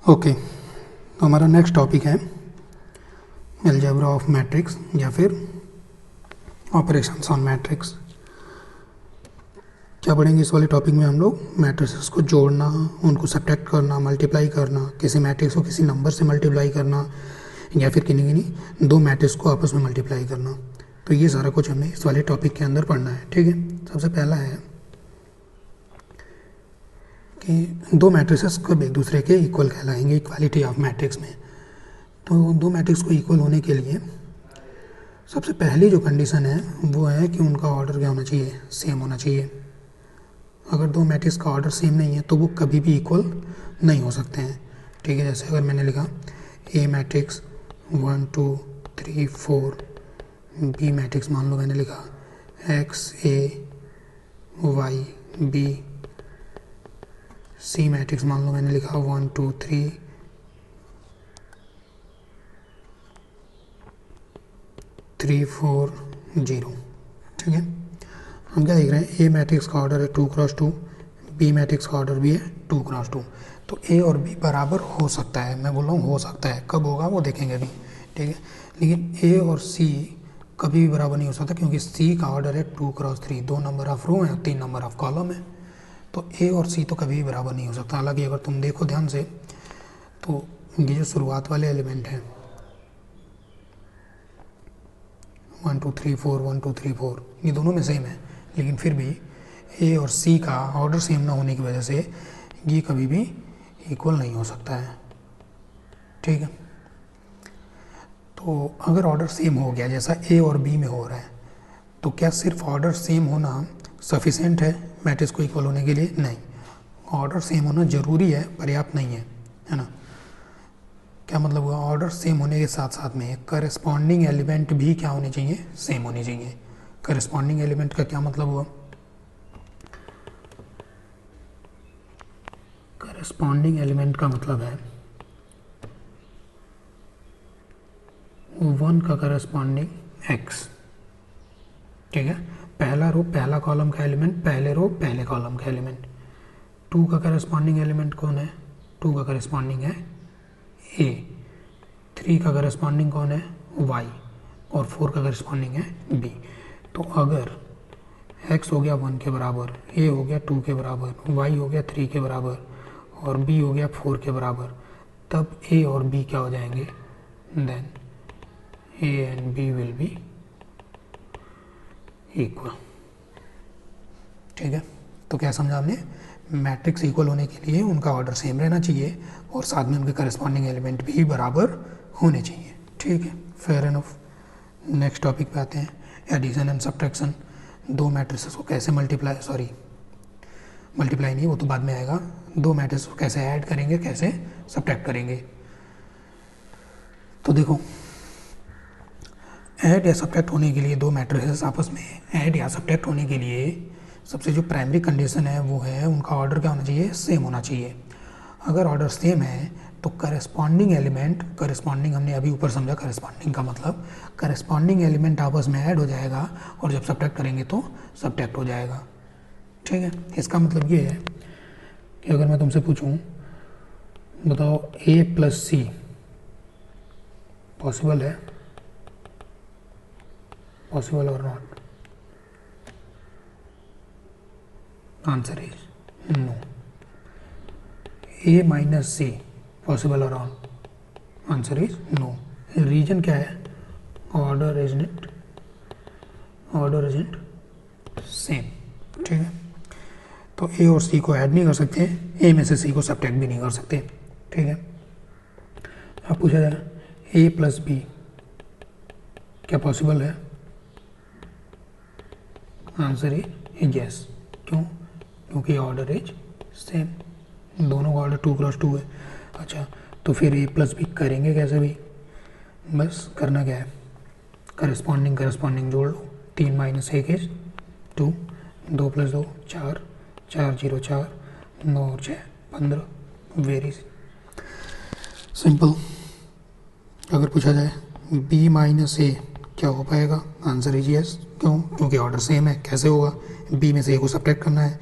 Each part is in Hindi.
ओके, तो हमारा नेक्स्ट टॉपिक है अलजेब्रा ऑफ मैट्रिक्स या फिर ऑपरेशंस ऑन मैट्रिक्स। क्या पढ़ेंगे इस वाले टॉपिक में? हम लोग मैट्रिसेस को जोड़ना, उनको सब्ट्रैक्ट करना, मल्टीप्लाई करना, किसी मैट्रिक्स को किसी नंबर से मल्टीप्लाई करना या फिर किन्हीं दो मैट्रिक्स को आपस में मल्टीप्लाई करना। तो ये सारा कुछ हमें इस वाले टॉपिक के अंदर पढ़ना है। ठीक है, सबसे पहला है कि दो मैट्रिसेस कब एक दूसरे के इक्वल कहलाएंगे इक्वालिटी ऑफ मैट्रिक्स में। तो दो मैट्रिक्स को इक्वल होने के लिए सबसे पहली जो कंडीशन है वो है कि उनका ऑर्डर क्या होना चाहिए? सेम होना चाहिए। अगर दो मैट्रिक्स का ऑर्डर सेम नहीं है तो वो कभी भी इक्वल नहीं हो सकते हैं। ठीक है, जैसे अगर मैंने लिखा ए मैट्रिक्स 1 2 3 4, बी मैट्रिक्स मान लो मैंने लिखा एक्स ए वाई बी, सी मैट्रिक्स मान लो मैंने लिखा 1 2 3 3 4 0। ठीक है, हम क्या देख रहे हैं? ए मैट्रिक्स का ऑर्डर है 2 क्रॉस 2, बी मैट्रिक्स का ऑर्डर भी है 2 क्रॉस 2। तो ए और बी बराबर हो सकता है, मैं बोल रहा हूँ हो सकता है, कब होगा वो देखेंगे अभी। ठीक है, लेकिन ए और सी कभी भी बराबर नहीं हो सकता क्योंकि सी का ऑर्डर है 2 क्रॉस 3, 2 नंबर ऑफ रो है और 3 नंबर ऑफ कॉलम है। तो ए और सी तो कभी भी बराबर नहीं हो सकता। हालांकि अगर तुम देखो ध्यान से तो ये जो शुरुआत वाले एलिमेंट हैं 1 2 3 4 1 2 3 4 ये दोनों में सेम है, लेकिन फिर भी ए और सी का ऑर्डर सेम ना होने की वजह से ये कभी भी इक्वल नहीं हो सकता है। ठीक है, तो अगर ऑर्डर सेम हो गया जैसा ए और बी में हो रहा है तो क्या सिर्फ ऑर्डर सेम होना सफिशेंट है मैट्रिक्स को इक्वल होने के लिए? नहीं, ऑर्डर सेम होना ज़रूरी है, पर्याप्त नहीं है ना। क्या मतलब हुआ? ऑर्डर सेम होने के साथ साथ में करस्पॉन्डिंग एलिमेंट भी क्या होने चाहिए? सेम होने चाहिए। करस्पॉन्डिंग एलिमेंट का क्या मतलब हुआ? करस्पॉन्डिंग एलिमेंट का मतलब है 1 का करस्पॉन्डिंग x। ठीक है, पहला रो पहला कॉलम का एलिमेंट, पहले रो पहले कॉलम का एलिमेंट। 2 का करस्पॉन्डिंग एलिमेंट कौन है? 2 का करस्पॉन्डिंग है a। 3 का करस्पॉन्डिंग कौन है? y। और 4 का करस्पॉन्डिंग है b। तो अगर x हो गया 1 के बराबर, a हो गया 2 के बराबर, y हो गया 3 के बराबर और b हो गया 4 के बराबर, तब a और b क्या हो जाएंगे? Then a and b will be equal. ठीक है, तो क्या समझा हमने? मैट्रिक्स इक्वल होने के लिए उनका ऑर्डर सेम रहना चाहिए और साथ में उनके करस्पॉन्डिंग एलिमेंट भी बराबर होने चाहिए। ठीक है, फेयर एनफ। नेक्स्ट टॉपिक पे आते हैं, एडिशन एंड सब्ट्रैक्शन। दो मैट्रिसेस को कैसे मल्टीप्लाई नहीं, वो तो बाद में आएगा। दो मैट्रिसेस को कैसे ऐड करेंगे, कैसे सब्ट्रैक्ट करेंगे। तो देखो, ऐड या सब्ट्रैक्ट होने के लिए दो मैट्रिसेस आपस में ऐड या सब्ट्रैक्ट होने के लिए सबसे जो प्राइमरी कंडीशन है वो है उनका ऑर्डर क्या होना चाहिए? सेम होना चाहिए। अगर ऑर्डर सेम है तो करस्पॉन्डिंग एलिमेंट, करस्पॉन्डिंग हमने अभी ऊपर समझा, करस्पॉन्डिंग का मतलब करस्पॉन्डिंग एलिमेंट आपस में ऐड हो जाएगा और जब सब्ट्रैक्ट करेंगे तो सब्ट्रैक्ट हो जाएगा। ठीक है, इसका मतलब ये है कि अगर मैं तुमसे पूछूं बताओ a प्लस सी पॉसिबल है? Possible or not? Answer is no. a minus C possible or not? Answer is no. Reason क्या है? Order isn't same. ठीक है, तो a और c को ऐड नहीं कर सकते, a में से c को सब्ट्रैक्ट भी नहीं कर सकते। ठीक है, अब पूछा जाए a प्लस बी क्या पॉसिबल है? Answer is yes. क्यों? क्योंकि ऑर्डर इज सेम, दोनों का ऑर्डर 2 क्रॉस 2 है। अच्छा, तो फिर a प्लस बी करेंगे कैसे भी? बस करना क्या है, करस्पॉन्डिंग जोड़ लो। 3 माइनस 1 इज 2, 2 प्लस 2 4, 4 0 4, 9 और 6 15। Very simple. अगर पूछा जाए b माइनस ए क्या हो पाएगा? Answer is yes. क्यों? क्योंकि ऑर्डर सेम है। कैसे होगा? b में से a को सब्ट्रैक्ट करना है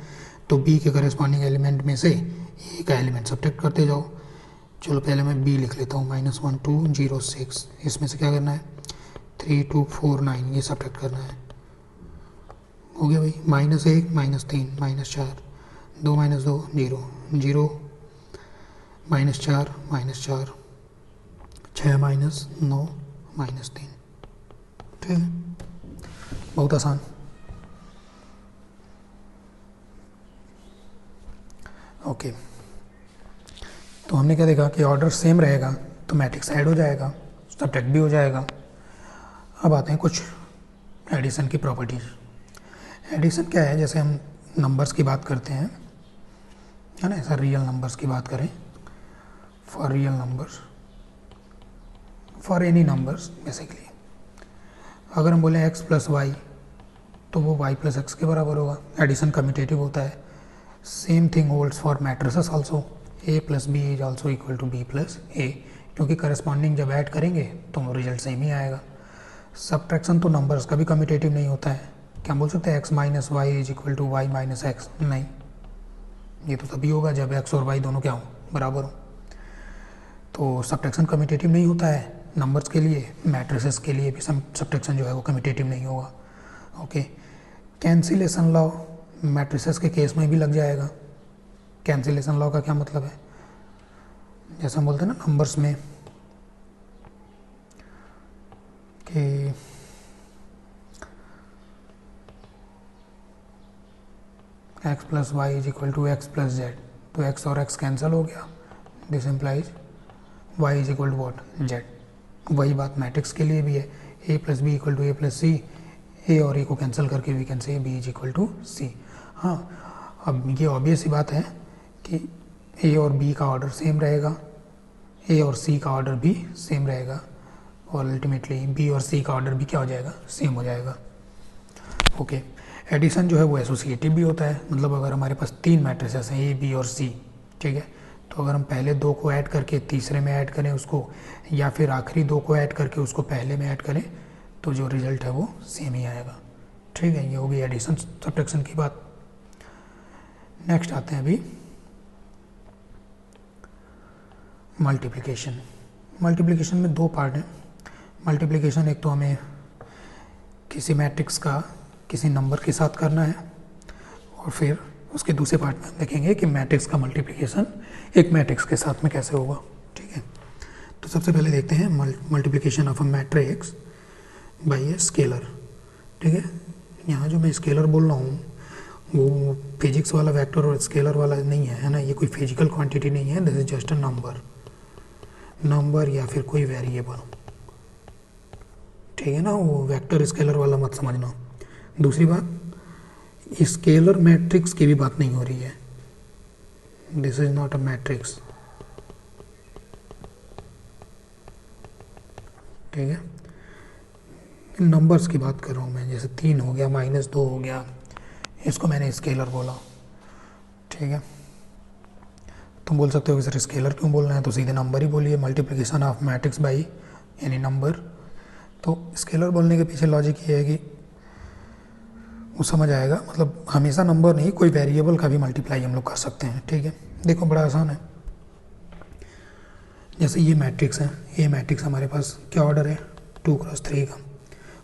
तो b के करस्पॉन्डिंग एलिमेंट में से a का एलिमेंट सब्ट्रैक्ट करते जाओ। चलो पहले मैं बी लिख लेता हूँ, -1206। इसमें से क्या करना है, 3249 ये सब्ट्रैक्ट करना है। हो गया भाई, -1 -3 -4, 2 -2 0 0, -4 -4, 6 -9 -3। ठीक है, बहुत आसान। ओके, तो हमने क्या देखा कि ऑर्डर सेम रहेगा तो मैट्रिक्स ऐड हो जाएगा, सब्ट्रैक्ट भी हो जाएगा। अब आते हैं कुछ एडिशन की प्रॉपर्टीज। एडिशन क्या है, जैसे हम नंबर्स की बात करते हैं, है ना, ऐसा रियल नंबर्स की बात करें, for real numbers, for any numbers basically, अगर हम बोले x + y तो वो y + x के बराबर होगा। एडिशन कम्यूटेटिव होता है। Same thing holds for matrices also, a + b is also equal to b + a, क्योंकि करस्पॉन्डिंग जब ऐड करेंगे तो रिजल्ट सेम ही आएगा। सब्ट्रैक्शन तो नंबर्स का भी कम्यूटेटिव नहीं होता है। क्या बोल सकते हैं x - y is equal to y - x? नहीं, ये तो तभी होगा जब x और y दोनों क्या हो, बराबर हो। तो सब्ट्रैक्शन कम्यूटेटिव नहीं होता है नंबर्स के लिए, मैट्रिसेस के लिए भी सब्ट्रैक्शन जो है वो कम्यूटेटिव नहीं होगा। ओके, कैंसिलेशन लॉ मैट्रिसेस के केस में भी लग जाएगा। कैंसिलेशन लॉ का क्या मतलब है, जैसे हम बोलते हैं ना नंबर्स में कि x + y is equal to x + z, तो x और x कैंसिल हो गया, this implies y is equal to what, z। वही बात मैट्रिक्स के लिए भी है, a + b equal to a + c, a और a को कैंसिल करके we can say b is equal to c। हाँ, अब ये ऑब्वियस सी बात है कि a और b का ऑर्डर सेम रहेगा, a और c का ऑर्डर भी सेम रहेगा, और अल्टीमेटली b और c का ऑर्डर भी क्या हो जाएगा, सेम हो जाएगा। ओके, एडिशन जो है वो एसोसिएटिव भी होता है, मतलब अगर हमारे पास 3 मैट्रिसेस हैं a b और c, ठीक है, तो अगर हम पहले 2 को ऐड करके तीसरे में ऐड करें उसको, या फिर आखिरी 2 को ऐड करके उसको पहले में ऐड करें, तो जो रिजल्ट है वो सेम ही आएगा। ठीक है, ये हो गई एडिशन सब्ट्रैक्शन की बात। नेक्स्ट आते हैं अभी मल्टीप्लिकेशन। मल्टीप्लिकेशन में 2 पार्ट हैं। मल्टीप्लिकेशन एक तो हमें किसी मैट्रिक्स का किसी नंबर के साथ करना है, और फिर उसके दूसरे पार्ट में देखेंगे कि मैट्रिक्स का मल्टीप्लिकेशन एक मैट्रिक्स के साथ में कैसे होगा। ठीक है, तो सबसे पहले देखते हैं multiplication of a matrix bye a scalar. ठीक है, यहाँ जो मैं स्केलर बोल रहा हूँ वो फिजिक्स वाला वेक्टर और स्केलर वाला नहीं है ना, ये कोई फिजिकल क्वांटिटी नहीं है, this is just a number या फिर कोई वेरिएबल। ठीक है ना, वो वेक्टर स्केलर वाला मत समझना। दूसरी बात, स्केलर मैट्रिक्स की भी बात नहीं हो रही है, this is not a matrix. ठीक है, नंबर्स की बात कर रहा हूँ मैं, जैसे 3 हो गया, -2 हो गया, इसको मैंने स्केलर बोला। ठीक है, तुम बोल सकते हो कि सर स्केलर क्यों बोलना है, तो सीधे नंबर ही बोलिए, multiplication of matrix by any number. तो स्केलर बोलने के पीछे लॉजिक ये है कि वो समझ आएगा, मतलब हमेशा नंबर नहीं, कोई वेरिएबल का भी मल्टीप्लाई हम लोग कर सकते हैं। ठीक है, देखो बड़ा आसान है। जैसे ये मैट्रिक्स है, ये मैट्रिक्स हमारे पास क्या ऑर्डर है, 2 × 3 का।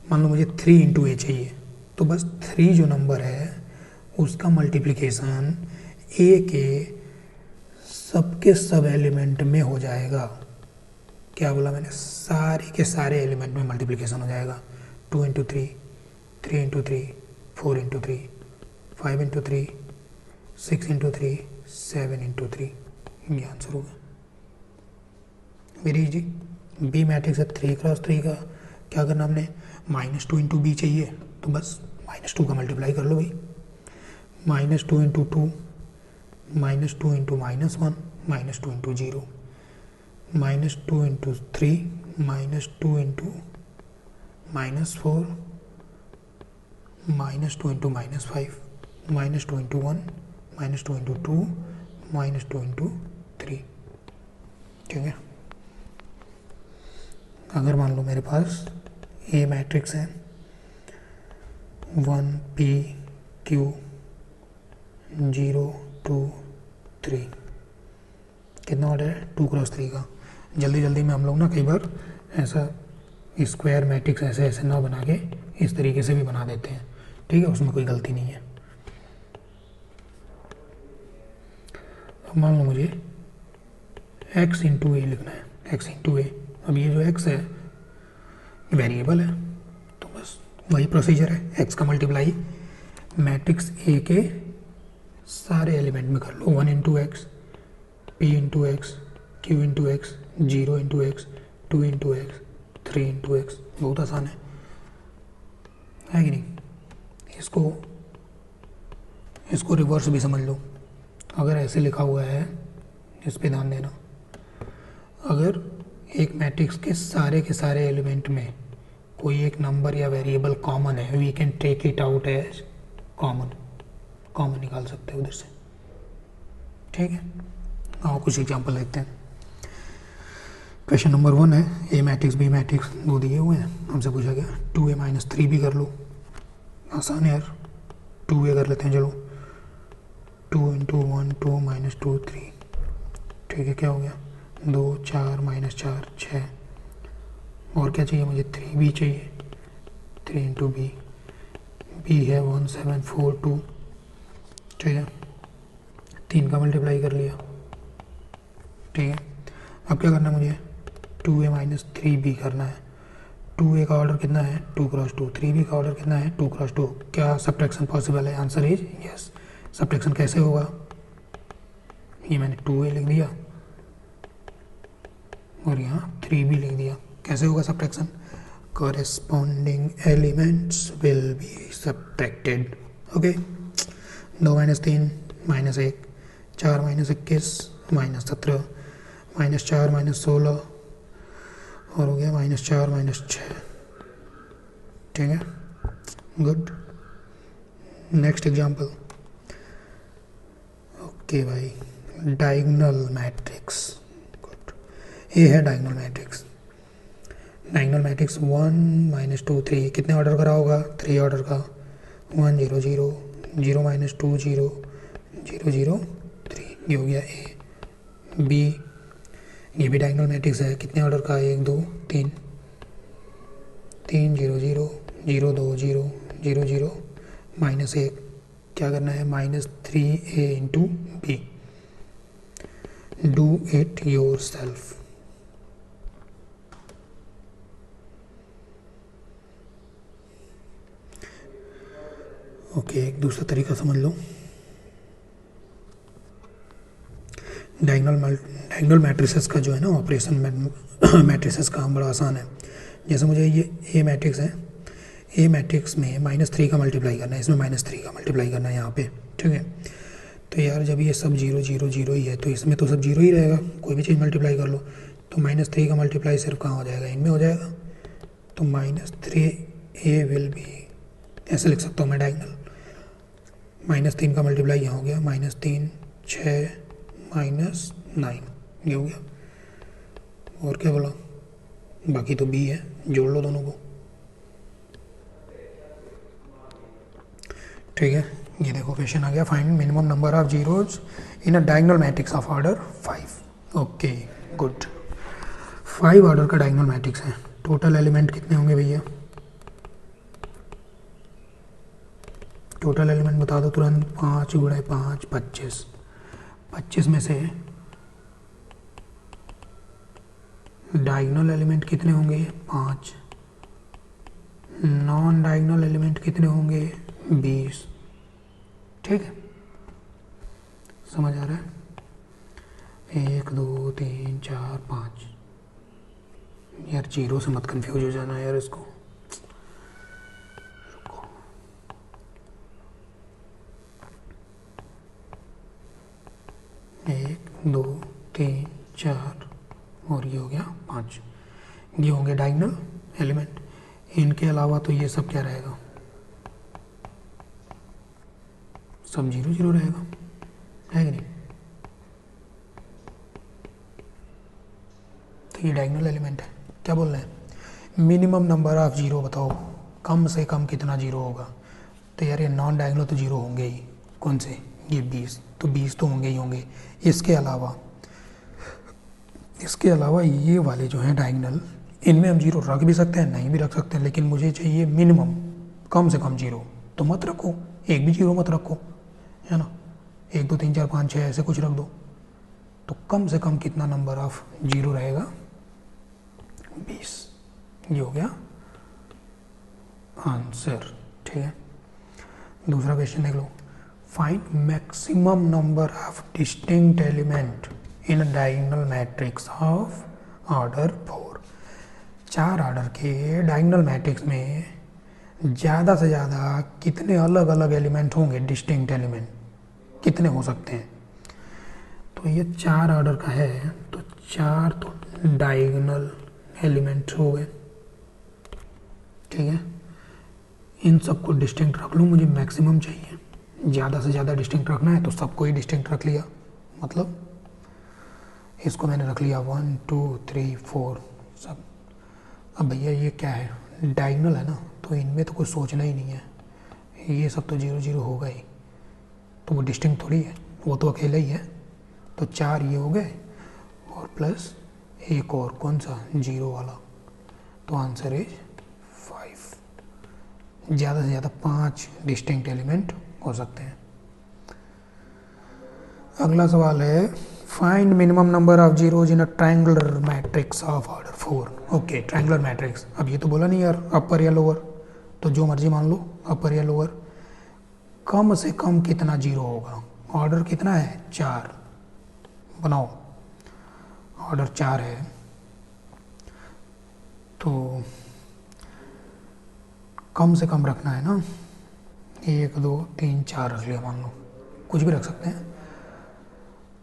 मान लो मुझे 3 × a चाहिए, तो बस 3 जो नंबर है उसका मल्टीप्लिकेशन a के सबके सब एलिमेंट में हो जाएगा। क्या बोला मैंने, सारे के सारे एलिमेंट में मल्टीप्लिकेशन हो जाएगा। 2 × 3, 3 × 3, 4 × 3, 5 × 3, 6 × 3, 7 × 3, ये आंसर होगा। Very easy. बी मैट्रिक्स है 3 × 3 का, क्या करना हमने, -2 × b चाहिए, तो बस -2 का मल्टीप्लाई कर लो भाई। -2 × 2, -2 × -1, -2 × 0, -2 × 3, -2 × -2, -4, -2 × -5, -2 × 1, -2 × 2, -2 × 3। ठीक है, अगर मान लो मेरे पास ए मैट्रिक्स है 1 p q 0 2 3, कितना ऑर्डर है 2x3 का। जल्दी जल्दी में हम लोग ना कई बार ऐसा स्क्वायर मैट्रिक्स ऐसे ऐसे ना बना के इस तरीके से भी बना देते हैं, ठीक है, उसमें कोई गलती नहीं है। अब मान लो मुझे x इंटू ए लिखना है, x इंटू ए। अब ये जो x है वेरिएबल है, तो बस वही प्रोसीजर है, x का मल्टीप्लाई मैट्रिक्स ए के सारे एलिमेंट में कर लो, 1 into x, p into x, q into x, 0 into x, 2 into x, 3 into x. बहुत आसान है कि नहीं। इसको रिवर्स भी समझ लो। अगर ऐसे लिखा हुआ है, इस पे ध्यान देना, अगर एक मैट्रिक्स के सारे एलिमेंट में कोई एक नंबर या वेरिएबल कॉमन है, we can take it out as common निकाल सकते हैं उधर से, ठीक है। और कुछ एग्जांपल देखते हैं। क्वेश्चन नंबर 1 है, ए मैट्रिक्स बी मैट्रिक्स दो दिए हुए हैं, हमसे पूछा गया 2a माइनस 3b कर लो। आसान है यार, 2a कर लेते हैं, चलो 2 इंटू 1 2 माइनस 2 3, ठीक है। क्या हो गया 2 4 माइनस 4 6। और क्या चाहिए मुझे 3b चाहिए, 3 इंटू बी है 1 7 4 2, ठीक है। 3 का मल्टीप्लाई कर लिया, ठीक है। अब क्या करना है मुझे 2a माइनस 3b करना है। 2a का ऑर्डर कितना है 2x2, 3b का ऑर्डर कितना है 2x2। क्या सब्ट्रैक्शन पॉसिबल है, आंसर इज यस। सब्ट्रैक्शन कैसे होगा, ये मैंने 2a लिख दिया और यहाँ 3b लिख दिया। कैसे होगा subtraction, corresponding elements will be subtracted, okay. 2 minus 3 minus 1, 4 minus 21 minus 17, minus 4 minus 16 और हो गया माइनस 4 माइनस 6, ठीक है। Good, next example. ओके भाई, डायगोनल मैट्रिक्स, गुड। ये है diagonal matrix. Diagonal matrix 1 minus 2 3, कितने ऑर्डर का होगा 3 ऑर्डर का, 1 0 0 0 माइनस 2 0 0 0 3, ये हो गया ए। बी, ये भी डायगोनल मैट्रिक्स है, कितने ऑर्डर का 1 2 3 3 0 0 0 2 0 0 0 माइनस 1, क्या करना है minus 3a into B. Do it yourself. Okay, एक दूसरा तरीका समझ लो। डायगोनल मैट्रिसेस का जो है ना ऑपरेशन मैट्रिसेस का बड़ा आसान है। जैसे मुझे ये ए मैट्रिक्स है, ए मैट्रिक्स में -3 का मल्टीप्लाई करना है, इसमें -3 का मल्टीप्लाई करना है यहाँ पे, ठीक है। तो यार जब ये सब 0 0 0 ही है तो इसमें तो सब 0 ही रहेगा, कोई भी चीज़ मल्टीप्लाई कर लो। तो -3 का मल्टीप्लाई सिर्फ कहाँ हो जाएगा, इनमें हो जाएगा। तो -3a विल बी, ऐसे लिख सकता हूँ मैं डायगोनल। -3 का मल्टीप्लाई यहाँ हो गया, -3 6 -9, ये हो गया। और क्या बोला, बाकी तो b है, जोड़ लो दोनों को, ठीक है। ये देखो क्वेश्चन आ गया, find minimum number of zeros in a diagonal matrix of order 5। Okay good, 5 order का डायगोनल मैट्रिक्स है। टोटल एलिमेंट कितने होंगे भैया, टोटल एलिमेंट बता दो तुरंत। 5 × 5 25, 25 में से डायगोनल एलिमेंट कितने होंगे 5, नॉन डायगोनल एलिमेंट कितने होंगे 20, ठीक है। समझ आ रहा है, 1 2 3 4 5। यार 0 से मत कंफ्यूज हो जाना यार, इसको 1 2 3 4 और ये हो गया 5। ये होंगे डायगोनल एलिमेंट। इनके अलावा तो ये सब क्या रहेगा, सब 0 0 रहेगा, है कि नहीं। तो ये डायगोनल एलिमेंट है। क्या बोल रहे हैं, मिनिमम नंबर ऑफ 0 बताओ, कम से कम कितना 0 होगा। तो यार ये नॉन डायगोनल तो 0 होंगे ही, कौन से, ये 20, तो 20 तो होंगे ही होंगे। इसके अलावा इसके अलावा ये वाले जो हैं डायगनल, इनमें हम जीरो रख भी सकते हैं, नहीं भी रख सकते हैं, लेकिन मुझे चाहिए मिनिमम, कम से कम जीरो। तो मत रखो, एक भी जीरो मत रखो, है ना। 1 2 3 4 5 6 ऐसे कुछ रख दो। तो कम से कम कितना नंबर ऑफ जीरो रहेगा? 20। ये हो गया आंसर। ठीक है, दूसरा क्वेश्चन देख लो। Find maximum number of distinct element in a diagonal matrix of order 4। 4 order के डायगोनल मैट्रिक्स में ज़्यादा से ज़्यादा कितने अलग अलग एलिमेंट होंगे, डिस्टिंक्ट एलिमेंट कितने हो सकते हैं? तो ये 4 ऑर्डर का है, तो 4 तो डायगोनल एलिमेंट हो गए। ठीक है, इन सबको डिस्टिंक्ट रख लूँ, मुझे मैक्सिमम चाहिए, ज़्यादा से ज़्यादा डिस्टिंक्ट रखना है, तो सबको ही डिस्टिंक्ट रख लिया। मतलब इसको मैंने रख लिया 1 2 3 4 सब। अब भैया ये क्या है, डायगोनल है ना, तो इनमें तो कुछ सोचना ही नहीं है, ये सब तो 0 0 होगा ही, तो वो डिस्टिंक्ट थोड़ी है, वो तो अकेला ही है। तो 4 ये हो गए और प्लस एक और कौन सा, 0 वाला, तो आंसर इज 5। ज़्यादा से ज़्यादा 5 डिस्टिंक्ट एलिमेंट हो सकते हैं। अगला सवाल है, find minimum number of zeros in a triangular matrix of order 4। Okay, triangular matrix. अब ये तो बोला नहीं यार अपर या लोअर, तो जो मर्जी मान लो, अपर या लोअर। कम से कम कितना जीरो होगा? ऑर्डर कितना है? 4। बनाओ, ऑर्डर 4 है, तो कम से कम रखना है ना। 1 2 3 4 रख लिया, मान लो, कुछ भी रख सकते हैं।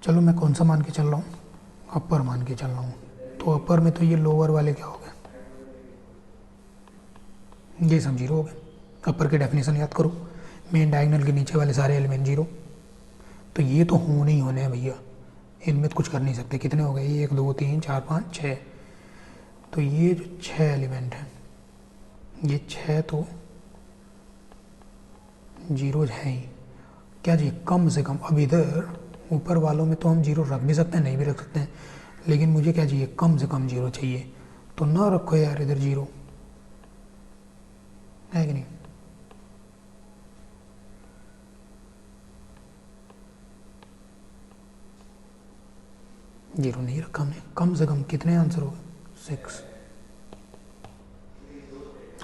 चलो मैं कौन सा मान के चल रहा हूँ, अपर मान के चल रहा हूँ। तो अपर में तो ये लोअर वाले क्या हो गए, ये सब 0 हो गए। अपर की डेफिनेशन याद करो, मेन डायगोनल के नीचे वाले सारे एलिमेंट 0। तो ये तो होने ही होने हैं भैया, इनमें तो कुछ कर नहीं सकते। कितने हो गए? 1 2 3 4 5 6। तो ये जो 6 एलिमेंट हैं, ये 6 तो 0 है ही। क्या चाहिए? कम से कम। अब इधर ऊपर वालों में तो हम 0 रख भी सकते हैं, नहीं भी रख सकते हैं, लेकिन मुझे क्या चाहिए? कम से कम 0 चाहिए। तो ना रखो यार इधर 0, है कि नहीं? जीरो नहीं रखा हमने। कम से कम कितने आंसर हो गए? 6।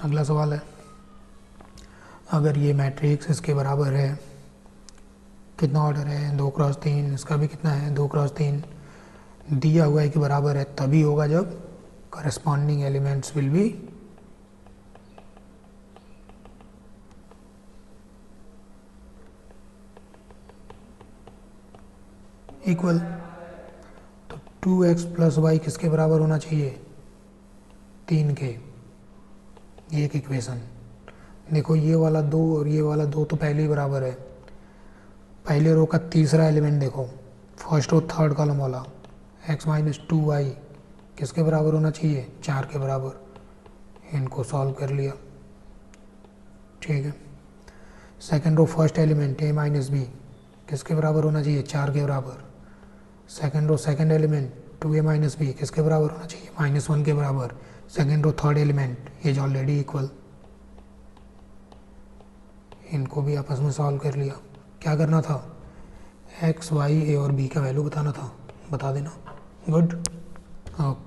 अगला सवाल है, अगर ये मैट्रिक्स इसके बराबर है, कितना ऑर्डर है? 2 क्रॉस 3। इसका भी कितना है? 2 क्रॉस 3। दिया हुआ है कि बराबर है, तभी होगा जब corresponding elements will be equal. तो 2x प्लस वाई किसके बराबर होना चाहिए? 3 के। ये एक इक्वेशन। देखो ये वाला 2 और ये वाला 2 तो पहले ही बराबर है। पहले रो का तीसरा एलिमेंट देखो, फर्स्ट और थर्ड कॉलम वाला, x माइनस 2y किसके बराबर होना चाहिए? 4 के बराबर। इनको सॉल्व कर लिया, ठीक है। Second row first element a minus B किसके बराबर होना चाहिए? 4 के बराबर। Second row second element 2a minus B किसके बराबर होना चाहिए? -1 के बराबर। Second row third element is already equal. इनको भी आपस में सॉल्व कर लिया। क्या करना था? x, y, a और b का वैल्यू बताना था, बता देना। Good, okay.